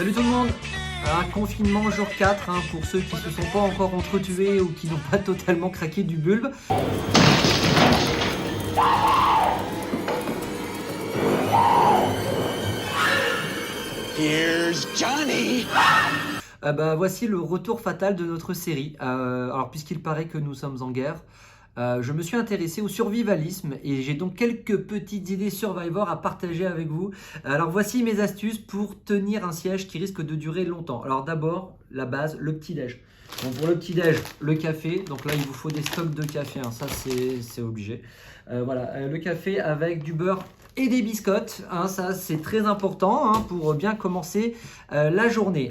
Salut tout le monde. Confinement jour 4 pour ceux qui ne se sont pas encore entretués ou qui n'ont pas totalement craqué du bulbe. Here's Johnny. Voici le retour fatal de notre série. Alors puisqu'il paraît que nous sommes en guerre, je me suis intéressé au survivalisme et j'ai donc quelques petites idées Survivor à partager avec vous. Alors voici mes astuces pour tenir un siège qui risque de durer longtemps. Alors d'abord, la base, le petit-déj. Bon, pour le petit-déj, le café. Donc là, il vous faut des stocks de café, ça c'est obligé. Le café avec du beurre et des biscottes. Ça c'est très important pour bien commencer la journée.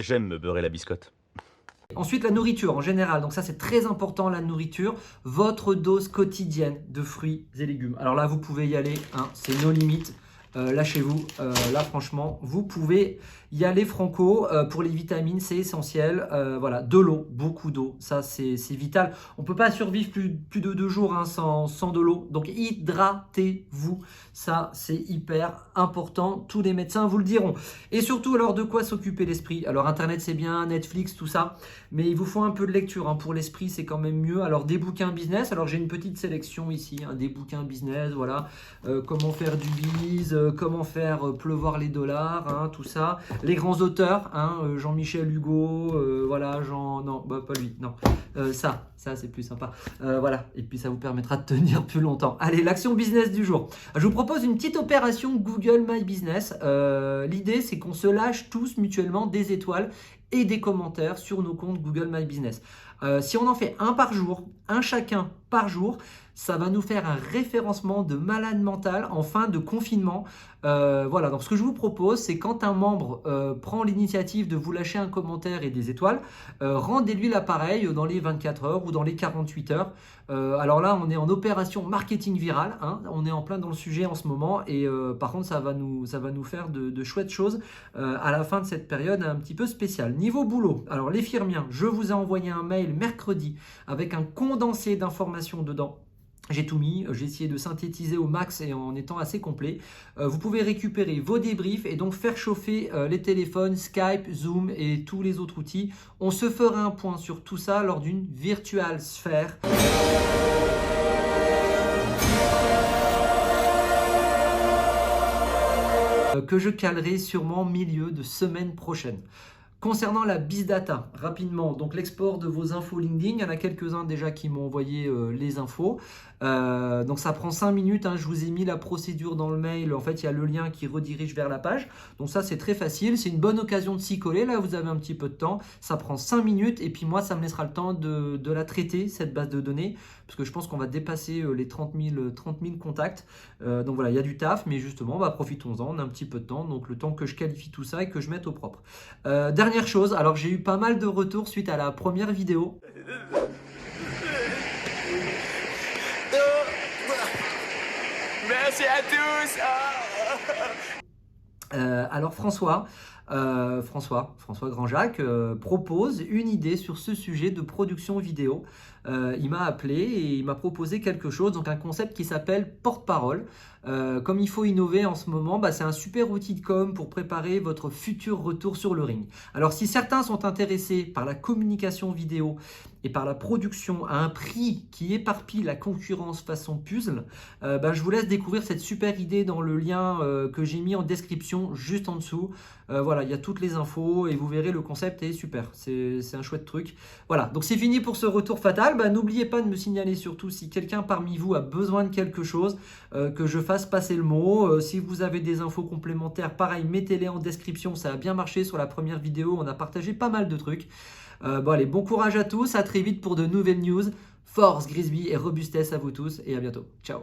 J'aime me beurrer la biscotte. Ensuite, la nourriture en général. Donc ça, c'est très important, la nourriture. Votre dose quotidienne de fruits et légumes. Alors là, vous pouvez y aller. C'est nos limites. Lâchez-vous. Là, franchement, vous pouvez y aller franco. Pour les vitamines, c'est essentiel. De l'eau, beaucoup d'eau. Ça, c'est vital. On ne peut pas survivre plus de 2 jours sans de l'eau. Donc, hydratez-vous. Ça, c'est hyper important. Tous les médecins vous le diront. Et surtout, alors, de quoi s'occuper l'esprit? Alors, Internet, c'est bien, Netflix, tout ça. Mais il vous faut un peu de lecture. Pour l'esprit, c'est quand même mieux. Alors, des bouquins business. Alors, j'ai une petite sélection ici. Des bouquins business, voilà. Comment faire du biz, comment faire pleuvoir les dollars, tout ça. Les grands auteurs, Jean-Michel Hugo, pas lui, non. Ça c'est plus sympa. Et puis ça vous permettra de tenir plus longtemps. Allez, l'action business du jour. Je vous propose une petite opération Google My Business. L'idée, c'est qu'on se lâche tous mutuellement des étoiles et des commentaires sur nos comptes Google My Business. Si on en fait un par jour, un chacun par jour, ça va nous faire un référencement de malade mental en fin de confinement. Donc ce que je vous propose, c'est quand un membre prend l'initiative de vous lâcher un commentaire et des étoiles, rendez-lui l'appareil dans les 24 heures ou dans les 48 heures. Alors là, on est en opération marketing viral, on est en plein dans le sujet en ce moment et par contre, ça va nous faire de chouettes choses à la fin de cette période un petit peu spéciale. Niveau boulot, alors les firmiens, je vous ai envoyé un mail mercredi avec un condensé d'informations dedans. J'ai tout mis, j'ai essayé de synthétiser au max et en étant assez complet. Vous pouvez récupérer vos débriefs et donc faire chauffer les téléphones, Skype, Zoom et tous les autres outils. On se fera un point sur tout ça lors d'une virtual sphère. Que je calerai sûrement milieu de semaine prochaine. Concernant la BizData, rapidement, donc l'export de vos infos LinkedIn, il y en a quelques-uns déjà qui m'ont envoyé les infos. Donc ça prend 5 minutes, je vous ai mis la procédure dans le mail, en fait il y a le lien qui redirige vers la page. Donc ça c'est très facile, c'est une bonne occasion de s'y coller, là vous avez un petit peu de temps, ça prend 5 minutes et puis moi ça me laissera le temps de la traiter, cette base de données, parce que je pense qu'on va dépasser les 30 000 contacts. Donc voilà, il y a du taf, mais justement profitons-en, on a un petit peu de temps, donc le temps que je qualifie tout ça et que je mette au propre. Dernière chose, alors j'ai eu pas mal de retours suite à la première vidéo. Merci à tous. Alors François Grand-Jacques propose une idée sur ce sujet de production vidéo. Il m'a appelé et il m'a proposé quelque chose, donc un concept qui s'appelle porte-parole. Comme il faut innover en ce moment, c'est un super outil de com pour préparer votre futur retour sur le ring. Alors si certains sont intéressés par la communication vidéo et par la production à un prix qui éparpille la concurrence façon puzzle, je vous laisse découvrir cette super idée dans le lien que j'ai mis en description juste en dessous. Il y a toutes les infos et vous verrez, le concept est super, c'est un chouette truc. Voilà, donc c'est fini pour ce retour fatal. N'oubliez pas de me signaler surtout si quelqu'un parmi vous a besoin de quelque chose, que je fasse passer le mot. Si vous avez des infos complémentaires, pareil, mettez-les en description, ça a bien marché sur la première vidéo, on a partagé pas mal de trucs. Allez, bon courage à tous, à très vite pour de nouvelles news. Force, Grisby et robustesse à vous tous et à bientôt. Ciao.